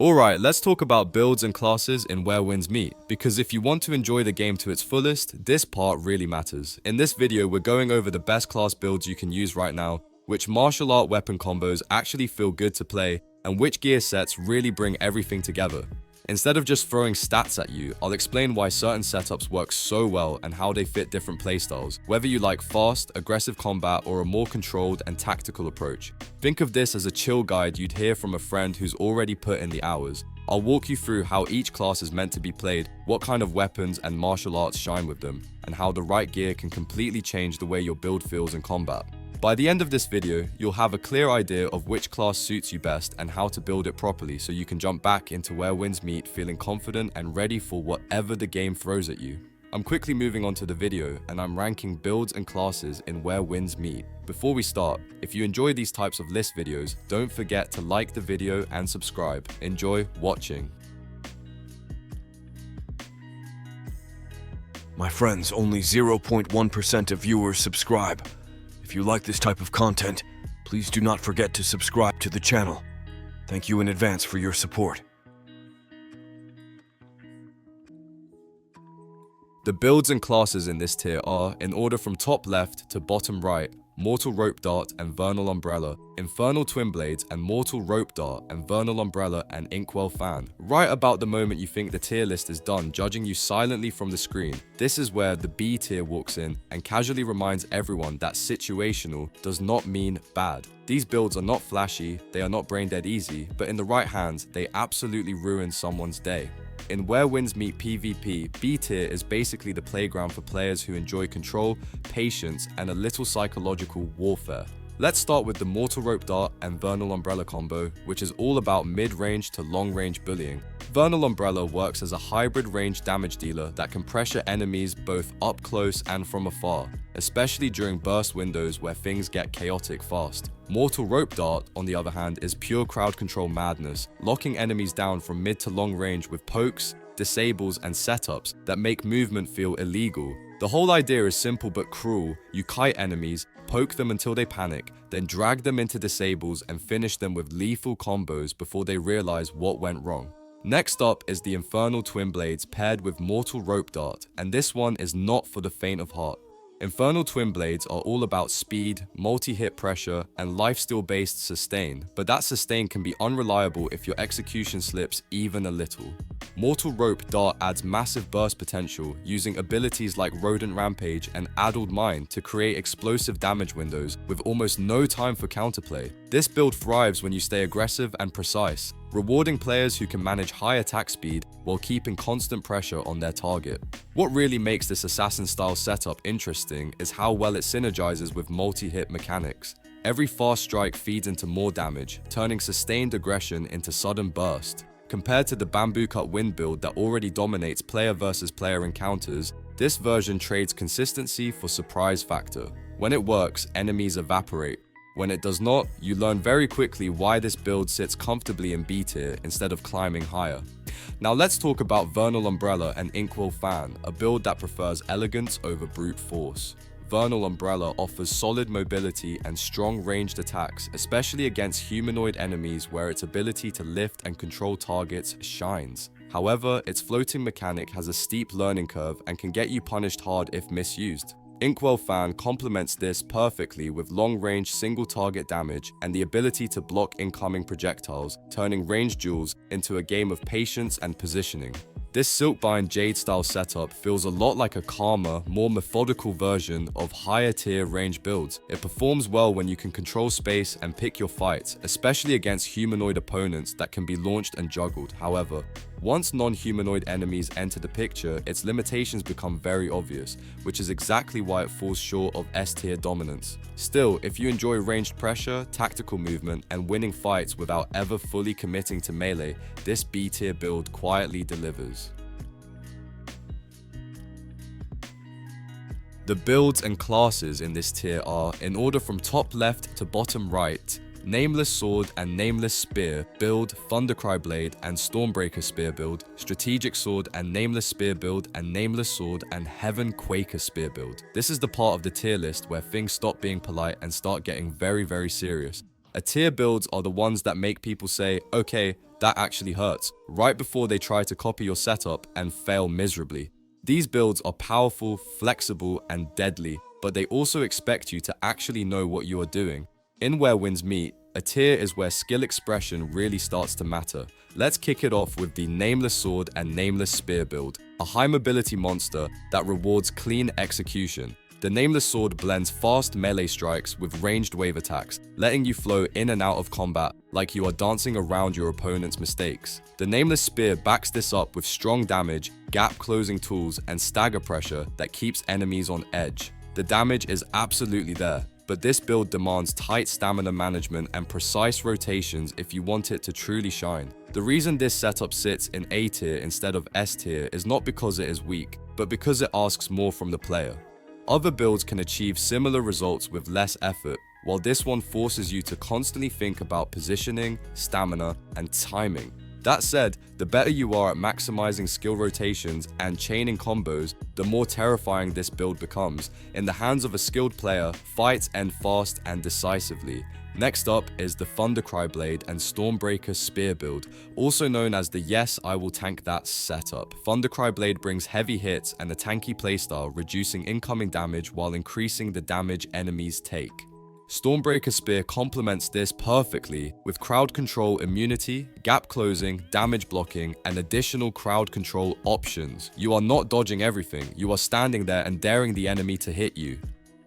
Alright, let's talk about builds and classes in Where Winds Meet, because if you want to enjoy the game to its fullest, this part really matters. In this video, we're going over the best class builds you can use right now, which martial art weapon combos actually feel good to play, and which gear sets really bring everything together. Instead of just throwing stats at you, I'll explain why certain setups work so well and how they fit different playstyles, whether you like fast, aggressive combat or a more controlled and tactical approach. Think of this as a chill guide you'd hear from a friend who's already put in the hours. I'll walk you through how each class is meant to be played, what kind of weapons and martial arts shine with them, and how the right gear can completely change the way your build feels in combat. By the end of this video, you'll have a clear idea of which class suits you best and how to build it properly so you can jump back into Where Winds Meet feeling confident and ready for whatever the game throws at you. I'm quickly moving on to the video and I'm ranking builds and classes in Where Winds Meet. Before we start, if you enjoy these types of list videos, don't forget to like the video and subscribe. Enjoy watching. My friends, only 0.1% of viewers subscribe. If you like this type of content, please do not forget to subscribe to the channel. Thank you in advance for your support. The builds and classes in this tier are, in order from top left to bottom right, Mortal Rope Dart and Vernal Umbrella, Infernal Twin Blades and Mortal Rope Dart and Vernal Umbrella and Inkwell Fan. Right about the moment you think the tier list is done judging you silently from the screen, this is where the B tier walks in and casually reminds everyone that situational does not mean bad. These builds are not flashy, they are not brain dead easy, but in the right hands, they absolutely ruin someone's day. In Where Winds Meet PvP, B tier is basically the playground for players who enjoy control, patience, and a little psychological warfare. Let's start with the Mortal Rope Dart and Vernal Umbrella combo, which is all about mid-range to long-range bullying. Vernal Umbrella works as a hybrid range damage dealer that can pressure enemies both up close and from afar, especially during burst windows where things get chaotic fast. Mortal Rope Dart, on the other hand, is pure crowd control madness, locking enemies down from mid to long range with pokes, disables, and setups that make movement feel illegal. The whole idea is simple but cruel. You kite enemies, poke them until they panic, then drag them into disables and finish them with lethal combos before they realize what went wrong. Next up is the Infernal Twin Blades paired with Mortal Rope Dart, and this one is not for the faint of heart. Infernal Twin Blades are all about speed, multi-hit pressure, and lifesteal-based sustain, but that sustain can be unreliable if your execution slips even a little. Mortal Rope Dart adds massive burst potential, using abilities like Rodent Rampage and Addled Mind to create explosive damage windows with almost no time for counterplay. This build thrives when you stay aggressive and precise, rewarding players who can manage high attack speed while keeping constant pressure on their target. What really makes this assassin-style setup interesting is how well it synergizes with multi-hit mechanics. Every fast strike feeds into more damage, turning sustained aggression into sudden burst. Compared to the Bamboo Cut Wind build that already dominates player versus player encounters, this version trades consistency for surprise factor. When it works, enemies evaporate. When it does not, you learn very quickly why this build sits comfortably in B tier instead of climbing higher. Now let's talk about Vernal Umbrella and Inkwell Fan, a build that prefers elegance over brute force. Vernal Umbrella offers solid mobility and strong ranged attacks, especially against humanoid enemies where its ability to lift and control targets shines. However, its floating mechanic has a steep learning curve and can get you punished hard if misused. Inkwell Fan complements this perfectly with long-range single-target damage and the ability to block incoming projectiles, turning ranged duels into a game of patience and positioning. This Silkbind Jade style setup feels a lot like a calmer, more methodical version of higher tier range builds. It performs well when you can control space and pick your fights, especially against humanoid opponents that can be launched and juggled. However, once non-humanoid enemies enter the picture, its limitations become very obvious, which is exactly why it falls short of S tier dominance. Still, if you enjoy ranged pressure, tactical movement, and winning fights without ever fully committing to melee, this B tier build quietly delivers. The builds and classes in this tier are, in order from top left to bottom right, Nameless Sword and Nameless Spear build, Thundercry Blade and Stormbreaker Spear build, Strategic Sword and Nameless Spear build, and Nameless Sword and Heaven Quaker Spear build. This is the part of the tier list where things stop being polite and start getting very serious. A tier builds are the ones that make people say, okay, that actually hurts, right before they try to copy your setup and fail miserably. These builds are powerful, flexible, and deadly, but they also expect you to actually know what you are doing. In Where Winds Meet, a tier is where skill expression really starts to matter. Let's kick it off with the Nameless Sword and Nameless Spear build, a high mobility monster that rewards clean execution. The Nameless Sword blends fast melee strikes with ranged wave attacks, letting you flow in and out of combat like you are dancing around your opponent's mistakes. The Nameless Spear backs this up with strong damage, gap-closing tools, and stagger pressure that keeps enemies on edge. The damage is absolutely there, but this build demands tight stamina management and precise rotations if you want it to truly shine. The reason this setup sits in A tier instead of S tier is not because it is weak, but because it asks more from the player. Other builds can achieve similar results with less effort, while this one forces you to constantly think about positioning, stamina, and timing. That said, the better you are at maximizing skill rotations and chaining combos, the more terrifying this build becomes. In the hands of a skilled player, fights end fast and decisively. Next up is the Thundercry Blade and Stormbreaker Spear build, also known as the Yes, I Will Tank That setup. Thundercry Blade brings heavy hits and a tanky playstyle, reducing incoming damage while increasing the damage enemies take. Stormbreaker Spear complements this perfectly with crowd control immunity, gap closing, damage blocking, and additional crowd control options. You are not dodging everything, you are standing there and daring the enemy to hit you.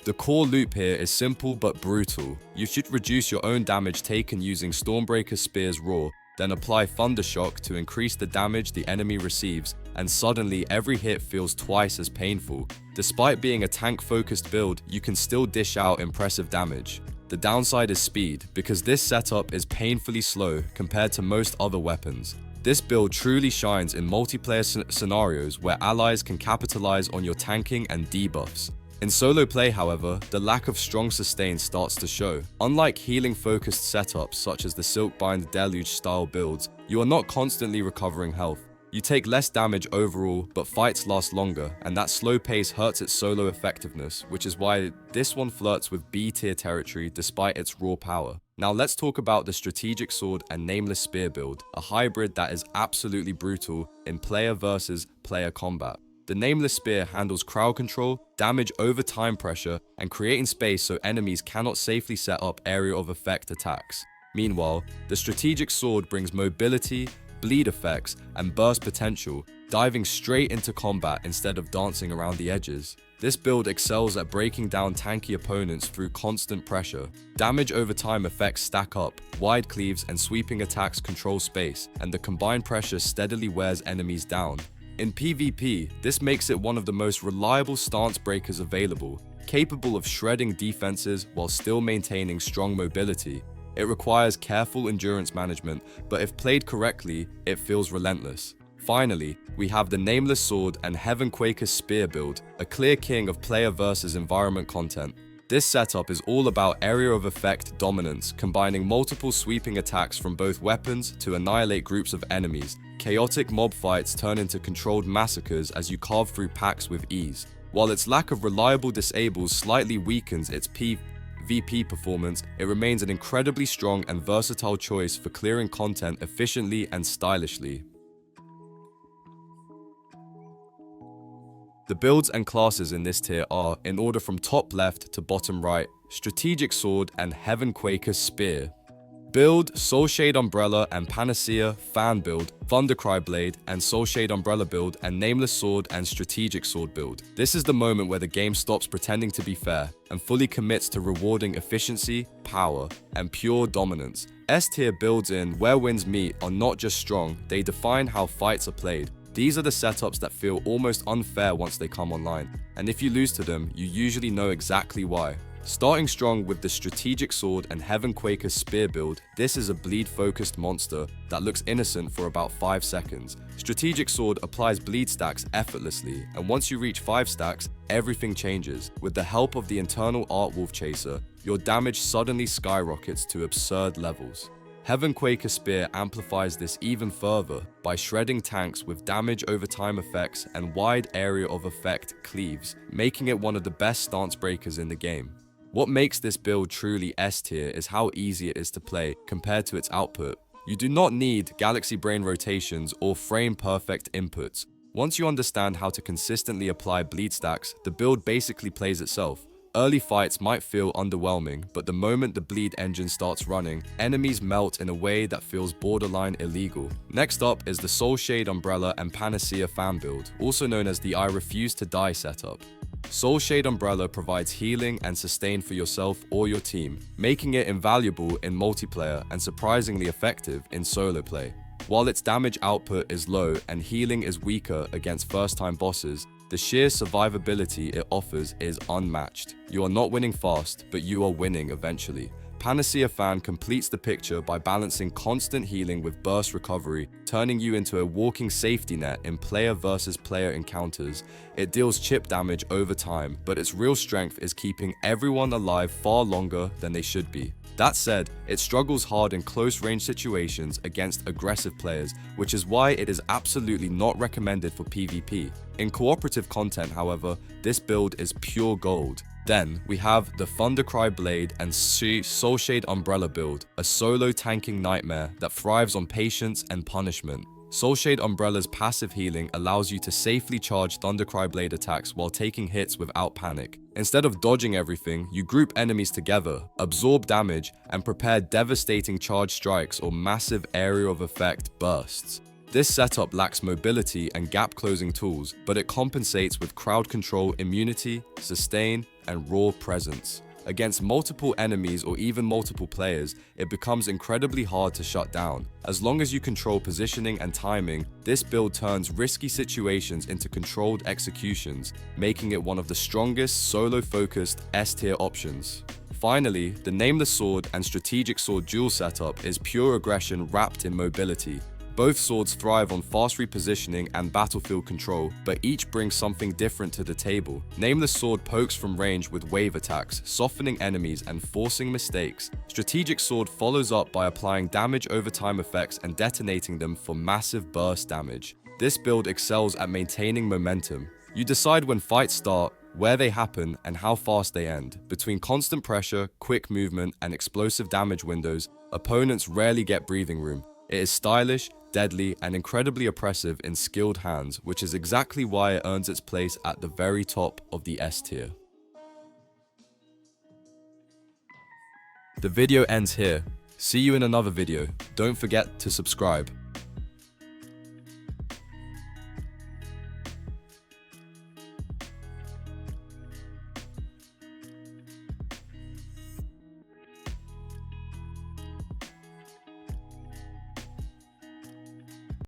The core loop here is simple but brutal. You should reduce your own damage taken using Stormbreaker Spear's Raw, then apply Thunder Shock to increase the damage the enemy receives, and suddenly every hit feels twice as painful. Despite being a tank-focused build, you can still dish out impressive damage. The downside is speed, because this setup is painfully slow compared to most other weapons. This build truly shines in multiplayer scenarios where allies can capitalize on your tanking and debuffs. In solo play, however, the lack of strong sustain starts to show. Unlike healing-focused setups such as the Silkbind Deluge style builds, you are not constantly recovering health. You take less damage overall, but fights last longer, and that slow pace hurts its solo effectiveness, which is why this one flirts with B tier territory despite its raw power. Now let's talk about the Strategic Sword and Nameless Spear build, a hybrid that is absolutely brutal in player versus player combat. The Nameless Spear handles crowd control, damage over time pressure, and creating space so enemies cannot safely set up area of effect attacks. Meanwhile, the Strategic Sword brings mobility, bleed effects, and burst potential, diving straight into combat instead of dancing around the edges. This build excels at breaking down tanky opponents through constant pressure. Damage over time effects stack up, wide cleaves and sweeping attacks control space, and the combined pressure steadily wears enemies down. In PvP, this makes it one of the most reliable stance breakers available, capable of shredding defenses while still maintaining strong mobility. It requires careful endurance management, but if played correctly, it feels relentless. Finally, we have the Nameless Sword and Heavenquaker Spear build, a clear king of player versus environment content. This setup is all about area of effect dominance, combining multiple sweeping attacks from both weapons to annihilate groups of enemies. Chaotic mob fights turn into controlled massacres as you carve through packs with ease. While its lack of reliable disables slightly weakens its PvP performance, it remains an incredibly strong and versatile choice for clearing content efficiently and stylishly. The builds and classes in this tier are, in order from top left to bottom right, Strategic Sword and Heavenquaker Spear. Build, Soulshade Umbrella and Panacea Fan build, Thundercry Blade and Soulshade Umbrella build, and Nameless Sword and Strategic Sword build. This is the moment where the game stops pretending to be fair and fully commits to rewarding efficiency, power, and pure dominance. S tier builds in Where Winds Meet are not just strong, they define how fights are played. These are the setups that feel almost unfair once they come online, and if you lose to them, you usually know exactly why. Starting strong with the Strategic Sword and Heavenquaker Spear build, this is a bleed-focused monster that looks innocent for about 5 seconds. Strategic Sword applies bleed stacks effortlessly, and once you reach 5 stacks, everything changes. With the help of the internal Art Wolf Chaser, your damage suddenly skyrockets to absurd levels. Heavenquaker Spear amplifies this even further by shredding tanks with damage over time effects and wide area of effect cleaves, making it one of the best stance breakers in the game. What makes this build truly S tier is how easy it is to play compared to its output. You do not need galaxy brain rotations or frame-perfect inputs. Once you understand how to consistently apply bleed stacks, the build basically plays itself. Early fights might feel underwhelming, but the moment the bleed engine starts running, enemies melt in a way that feels borderline illegal. Next up is the Soulshade Umbrella and Panacea fan build, also known as the I Refuse to Die setup. Soulshade Umbrella provides healing and sustain for yourself or your team, making it invaluable in multiplayer and surprisingly effective in solo play. While its damage output is low and healing is weaker against first-time bosses, the sheer survivability it offers is unmatched. You are not winning fast, but you are winning eventually. Panacea Fan completes the picture by balancing constant healing with burst recovery, turning you into a walking safety net in player versus player encounters. It deals chip damage over time, but its real strength is keeping everyone alive far longer than they should be. That said, it struggles hard in close-range situations against aggressive players, which is why it is absolutely not recommended for PvP. In cooperative content, however, this build is pure gold. Then, we have the Thundercry Blade and Soulshade Umbrella build, a solo tanking nightmare that thrives on patience and punishment. Soulshade Umbrella's passive healing allows you to safely charge Thundercry Blade attacks while taking hits without panic. Instead of dodging everything, you group enemies together, absorb damage, and prepare devastating charge strikes or massive area of effect bursts. This setup lacks mobility and gap-closing tools, but it compensates with crowd control, immunity, sustain, and raw presence. Against multiple enemies or even multiple players, it becomes incredibly hard to shut down. As long as you control positioning and timing, this build turns risky situations into controlled executions, making it one of the strongest solo-focused S-tier options. Finally, the Nameless Sword and Strategic Sword dual setup is pure aggression wrapped in mobility. Both swords thrive on fast repositioning and battlefield control, but each brings something different to the table. Nameless Sword pokes from range with wave attacks, softening enemies and forcing mistakes. Strategic Sword follows up by applying damage over time effects and detonating them for massive burst damage. This build excels at maintaining momentum. You decide when fights start, where they happen, and how fast they end. Between constant pressure, quick movement, and explosive damage windows, opponents rarely get breathing room. It is stylish, deadly, and incredibly oppressive in skilled hands, which is exactly why it earns its place at the very top of the S tier. The video ends here. See you in another video. Don't forget to subscribe.